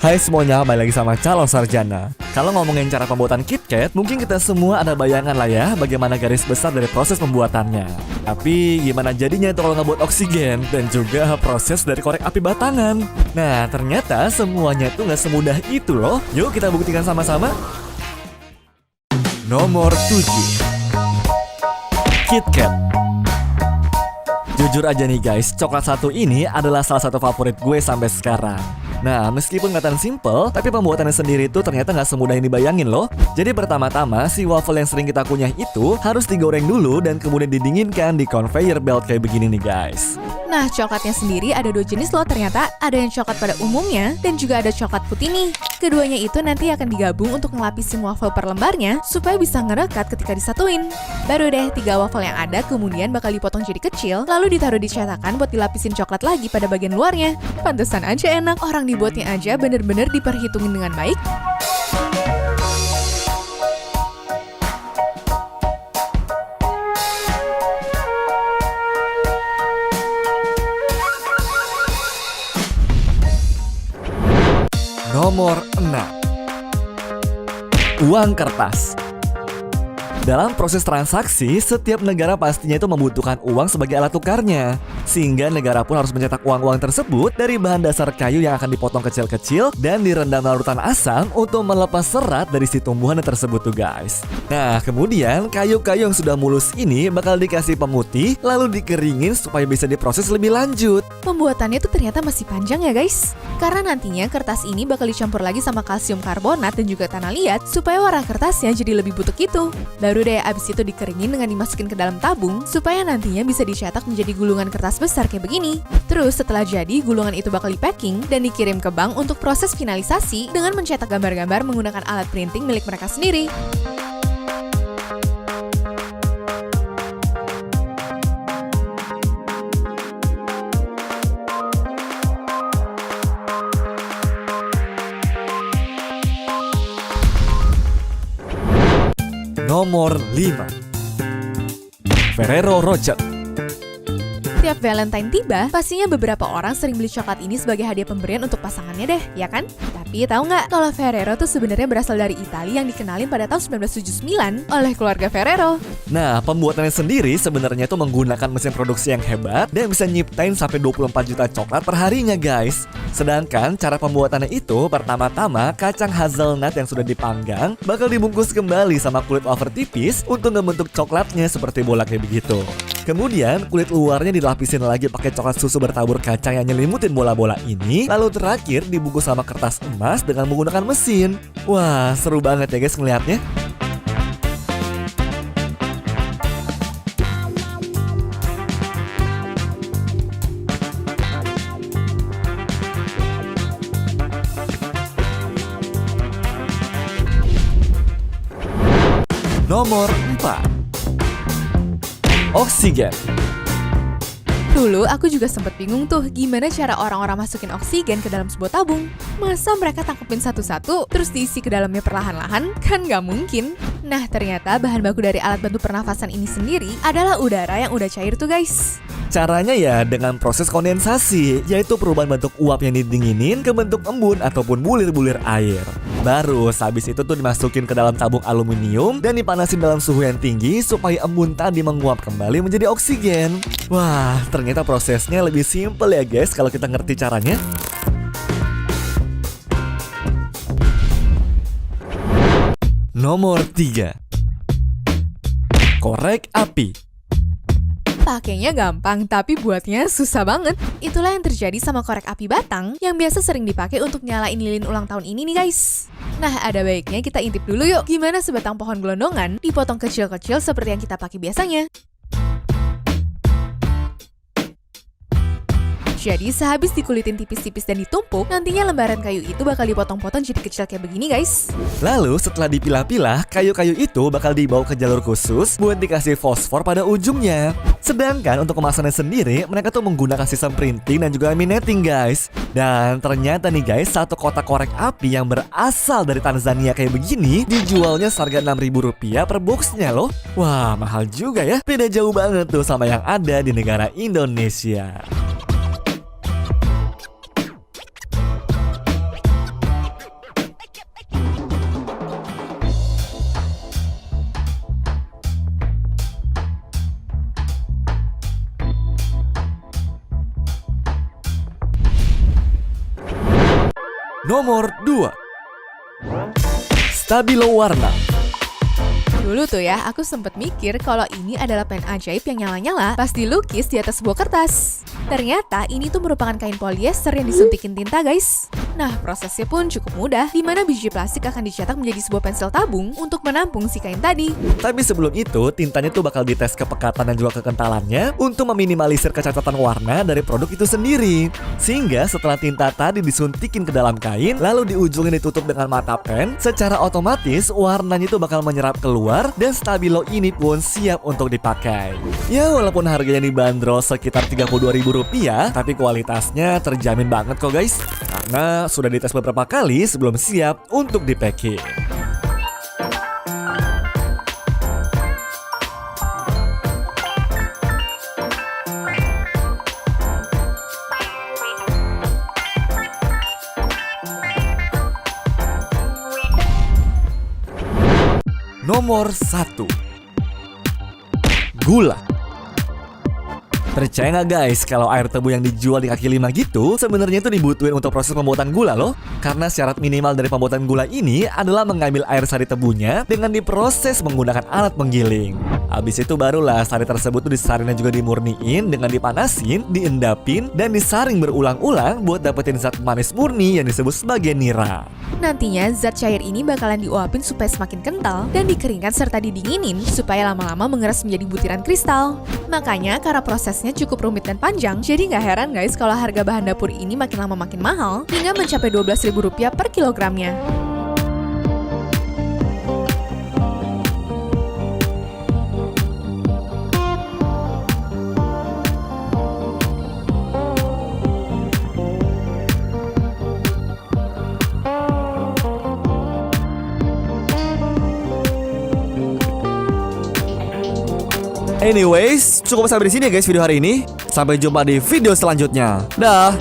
Hai semuanya, balik lagi sama Calon Sarjana. Kalau ngomongin cara pembuatan KitKat, mungkin kita semua ada bayangan lah ya bagaimana garis besar dari proses pembuatannya. Tapi gimana jadinya itu kalau ngebuat oksigen dan juga proses dari korek api batangan. Nah, ternyata semuanya itu nggak semudah itu loh. Yuk kita buktikan sama-sama. Nomor 7, KitKat. Jujur aja nih guys, coklat satu ini adalah salah satu favorit gue sampai sekarang. Nah, meskipun kelihatan simple, tapi pembuatannya sendiri itu ternyata nggak semudah yang dibayangin loh. Jadi pertama-tama, si waffle yang sering kita kunyah itu harus digoreng dulu dan kemudian didinginkan di conveyor belt kayak begini nih guys. Nah, coklatnya sendiri ada dua jenis loh ternyata. Ada yang coklat pada umumnya dan juga ada coklat putih nih. Keduanya itu nanti akan digabung untuk ngelapisin waffle per lembarnya supaya bisa ngerekat ketika disatuin. Baru deh 3 waffle yang ada kemudian bakal dipotong jadi kecil, lalu ditaruh di cetakan buat dilapisin coklat lagi pada bagian luarnya. Pantesan aja enak, orang dibuatnya aja bener-bener diperhitungin dengan baik. Nomor 6, uang kertas. Dalam proses transaksi, setiap negara pastinya itu membutuhkan uang sebagai alat tukarnya. Sehingga negara pun harus mencetak uang-uang tersebut dari bahan dasar kayu yang akan dipotong kecil-kecil dan direndam larutan asam untuk melepas serat dari si tumbuhan tersebut tuh guys. Nah, kemudian kayu-kayu yang sudah mulus ini bakal dikasih pemutih lalu dikeringin supaya bisa diproses lebih lanjut. Pembuatannya tuh ternyata masih panjang ya guys. Karena nantinya kertas ini bakal dicampur lagi sama kalsium karbonat dan juga tanah liat supaya warna kertasnya jadi lebih butek gitu. Baru deh abis itu dikeringin dengan dimasukin ke dalam tabung supaya nantinya bisa dicetak menjadi gulungan kertas besar kayak begini. Terus setelah jadi, gulungan itu bakal di-packing dan dikirim ke bank untuk proses finalisasi dengan mencetak gambar-gambar menggunakan alat printing milik mereka sendiri. Nomor 5, Ferrero Rocher. Tiap Valentine tiba, pastinya beberapa orang sering beli coklat ini sebagai hadiah pemberian untuk pasangannya deh, ya kan? Tapi tahu nggak kalau Ferrero tuh sebenarnya berasal dari Italia yang dikenalin pada tahun 1979 oleh keluarga Ferrero. Nah, pembuatannya sendiri sebenarnya itu menggunakan mesin produksi yang hebat dan bisa nyiptain sampai 24 juta coklat per harinya guys. Sedangkan cara pembuatannya itu pertama-tama kacang hazelnut yang sudah dipanggang bakal dibungkus kembali sama kulit wafer tipis untuk ngebentuk coklatnya seperti bola kayak begitu. Kemudian kulit luarnya dilapisin lagi pakai coklat susu bertabur kacang yang nyelimutin bola-bola ini. Lalu terakhir dibungkus sama kertas emas dengan menggunakan mesin. Wah, seru banget ya guys ngeliatnya. Nomor 4, oksigen. Dulu aku juga sempet bingung tuh gimana cara orang-orang masukin oksigen ke dalam sebuah tabung. Masa mereka tangkepin satu-satu terus diisi ke dalamnya perlahan-lahan? Kan nggak mungkin. Nah, ternyata bahan baku dari alat bantu pernafasan ini sendiri adalah udara yang udah cair tuh guys. Caranya ya dengan proses kondensasi, yaitu perubahan bentuk uap yang didinginin ke bentuk embun ataupun bulir-bulir air. Baru habis itu tuh dimasukin ke dalam tabung aluminium dan dipanasin dalam suhu yang tinggi supaya embun tadi menguap kembali menjadi oksigen. Wah, ternyata prosesnya lebih simpel ya guys kalau kita ngerti caranya. Nomor 3, korek api. Pakainya gampang, tapi buatnya susah banget. Itulah yang terjadi sama korek api batang yang biasa sering dipakai untuk nyalain lilin ulang tahun ini nih guys. Nah, ada baiknya kita intip dulu yuk gimana sebatang pohon gelondongan dipotong kecil-kecil seperti yang kita pakai biasanya. Jadi sehabis dikulitin tipis-tipis dan ditumpuk, nantinya lembaran kayu itu bakal dipotong-potong jadi kecil kayak begini guys. Lalu setelah dipilah-pilah, kayu-kayu itu bakal dibawa ke jalur khusus buat dikasih fosfor pada ujungnya. Sedangkan untuk kemasannya sendiri, mereka tuh menggunakan sistem printing dan juga laminating guys. Dan ternyata nih guys, satu kotak korek api yang berasal dari Tanzania kayak begini dijualnya seharga Rp6.000 per boxnya loh. Wah, mahal juga ya. Beda jauh banget tuh sama yang ada di negara Indonesia. Nomor 2. Stabilo warna. Dulu tuh ya, aku sempet mikir kalau ini adalah pen ajaib yang nyala-nyala pas dilukis di atas sebuah kertas. Ternyata ini tuh merupakan kain polyester yang disuntikin tinta, guys. Nah, prosesnya pun cukup mudah, di mana biji plastik akan dicetak menjadi sebuah pensil tabung untuk menampung si kain tadi. Tapi sebelum itu, tintanya tuh bakal dites kepekatan dan juga kekentalannya untuk meminimalisir kecacatan warna dari produk itu sendiri. Sehingga setelah tinta tadi disuntikin ke dalam kain, lalu di ujungnya ditutup dengan mata pen, secara otomatis warnanya itu bakal menyerap keluar dan Stabilo ini pun siap untuk dipakai. Ya, walaupun harganya dibanderol sekitar Rp32.000, tapi kualitasnya terjamin banget kok guys. Karena sudah dites beberapa kali sebelum siap untuk di-packing. Nomor 1. Gula. Percaya nggak guys kalau air tebu yang dijual di kaki lima gitu sebenarnya itu dibutuhin untuk proses pembuatan gula loh. Karena syarat minimal dari pembuatan gula ini adalah mengambil air sari tebunya dengan diproses menggunakan alat penggiling. Habis itu barulah sari tersebut tuh disaring dan juga dimurniin dengan dipanasin, diendapin, dan disaring berulang-ulang buat dapetin zat manis murni yang disebut sebagai nira. Nantinya zat cair ini bakalan diuapin supaya semakin kental dan dikeringkan serta didinginin supaya lama-lama mengeras menjadi butiran kristal. Makanya karena prosesnya cukup rumit dan panjang, jadi nggak heran guys kalau harga bahan dapur ini makin lama makin mahal hingga mencapai Rp12.000 per kilogramnya. Anyways, cukup sampai di sini ya guys video hari ini. Sampai jumpa di video selanjutnya. Dah.